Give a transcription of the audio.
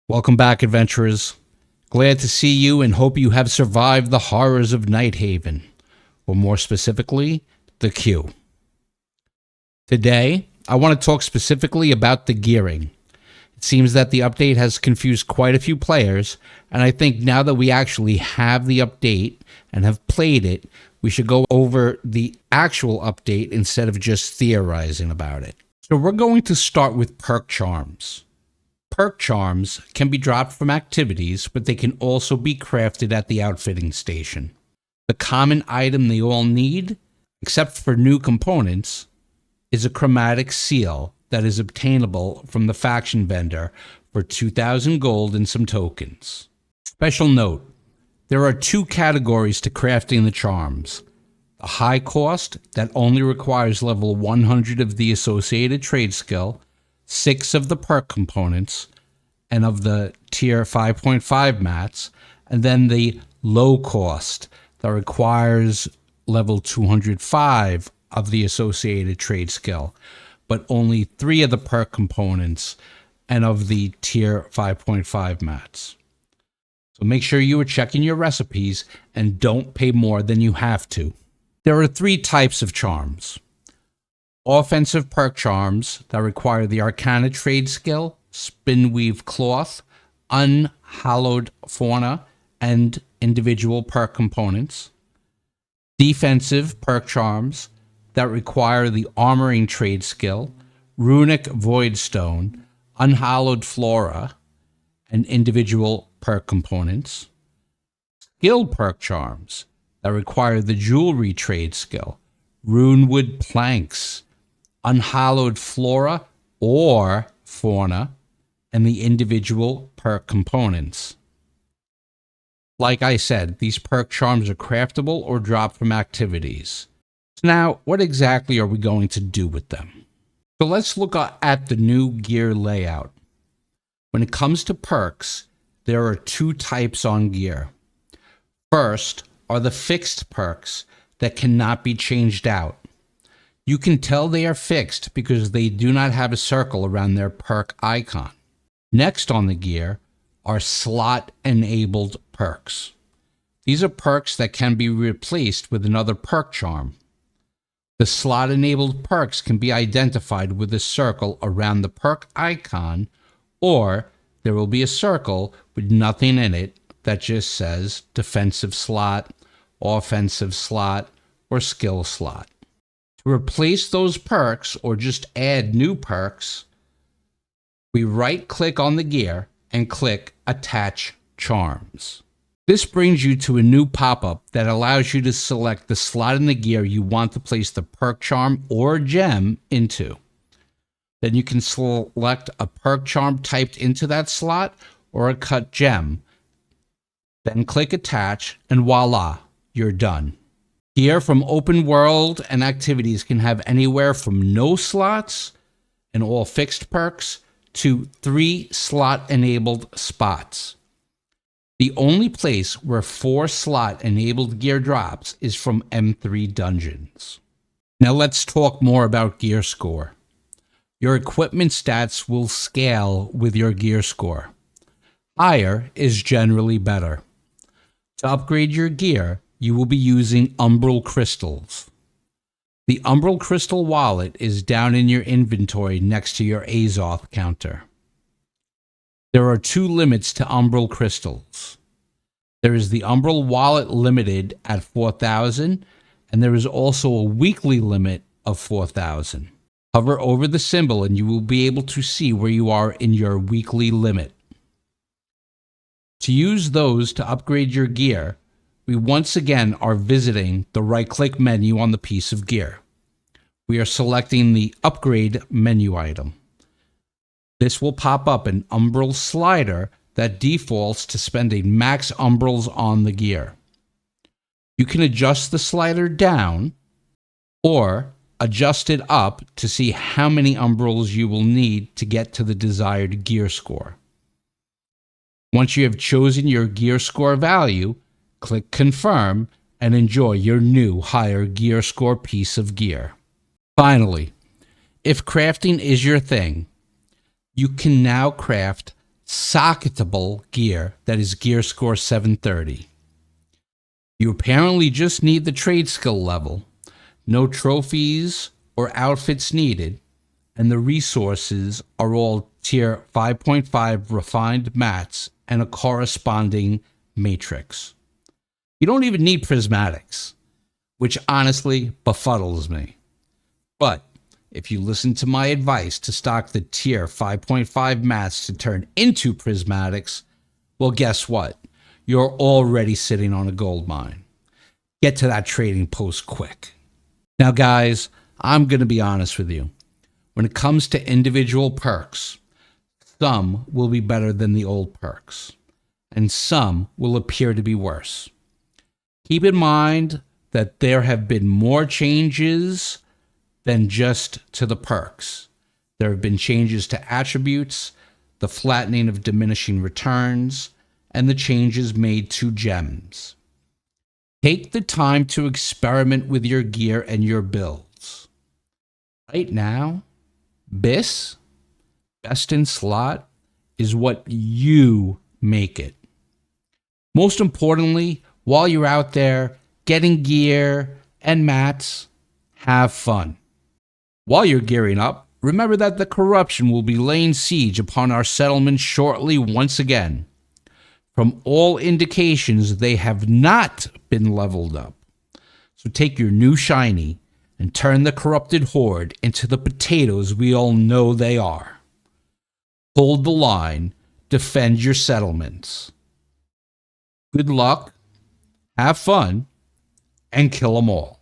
Welcome back, adventurers. Glad to see you and hope you have survived the horrors of Nighthaven, or more specifically, the queue. Today, I want to talk specifically about the gearing. It seems that the update has confused quite a few players, and I think now that we actually have the update and have played it, we should go over the actual update instead of just theorizing about it. So we're going to start with Perk Charms. Perk Charms can be dropped from activities, but they can also be crafted at the outfitting station. The common item they all need, except for new components, is a chromatic seal that is obtainable from the faction vendor for 2,000 gold and some tokens. Special note, there are two categories to crafting the charms. The high cost that only requires level 100 of the associated trade skill, 6 of the perk components, and of the tier 5.5 mats, and then the low cost that requires level 205 of the associated trade skill, but only 3 of the perk components and of the tier 5.5 mats. So make sure you are checking your recipes and don't pay more than you have to. There are 3 types of charms. Offensive perk charms that require the Arcana trade skill, Spinweave Cloth, Unhallowed Fauna, and individual perk components. Defensive perk charms that require the Armoring trade skill, Runic Voidstone, Unhallowed Flora, and individual perk components. Skill perk charms that require the Jewelry trade skill, Runewood Planks, Unhallowed Flora or Fauna, and the individual perk components. Like I said, these perk charms are craftable or dropped from activities. So now, what exactly are we going to do with them? So let's look at the new gear layout. When it comes to perks, there are 2 types on gear. First are the fixed perks that cannot be changed out. You can tell they are fixed because they do not have a circle around their perk icon. Next on the gear are slot-enabled perks. These are perks that can be replaced with another perk charm. The slot-enabled perks can be identified with a circle around the perk icon, or there will be a circle with nothing in it that just says defensive slot, offensive slot, or skill slot. To replace those perks or just add new perks, we right-click on the gear and click Attach Charms. This brings you to a new pop-up that allows you to select the slot in the gear you want to place the perk charm or gem into. Then you can select a perk charm typed into that slot or a cut gem. Then click Attach and voila, you're done. Gear from open world and activities can have anywhere from no slots and all fixed perks to 3 slot-enabled spots. The only place where 4 slot-enabled gear drops is from M3 dungeons. Now let's talk more about gear score. Your equipment stats will scale with your gear score. Higher is generally better. To upgrade your gear, you will be using Umbral crystals. The Umbral crystal wallet is down in your inventory next to your Azoth counter. There are 2 limits to Umbral crystals. There is the Umbral wallet limited at 4,000, and there is also a weekly limit of 4,000. Hover over the symbol and you will be able to see where you are in your weekly limit. To use those to upgrade your gear, we once again are visiting the right-click menu on the piece of gear. We are selecting the Upgrade menu item. This will pop up an Umbral slider that defaults to spending max Umbrals on the gear. You can adjust the slider down or adjust it up to see how many Umbrals you will need to get to the desired gear score. Once you have chosen your gear score value, click Confirm and enjoy your new higher gear score piece of gear. Finally, if crafting is your thing, you can now craft Socketable gear that is gear score 730. You apparently just need the trade skill level, no trophies or outfits needed, and the resources are all tier 5.5 refined mats and a corresponding matrix. You don't even need prismatics, which honestly befuddles me. But if you listen to my advice to stock the tier 5.5 mats to turn into prismatics, well, guess what? You're already sitting on a gold mine. Get to that trading post quick. Now, guys, I'm going to be honest with you. When it comes to individual perks, some will be better than the old perks, and some will appear to be worse. Keep in mind that there have been more changes than just to the perks. There have been changes to attributes, the flattening of diminishing returns, and the changes made to gems. Take the time to experiment with your gear and your builds. Right now, best in slot is what you make it. Most importantly, while you're out there getting gear and mats, have fun. While you're gearing up, remember that the corruption will be laying siege upon our settlement shortly once again. From all indications, they have not been leveled up. So take your new shiny and turn the corrupted horde into the potatoes we all know they are. Hold the line, defend your settlements. Good luck, have fun, and kill 'em all.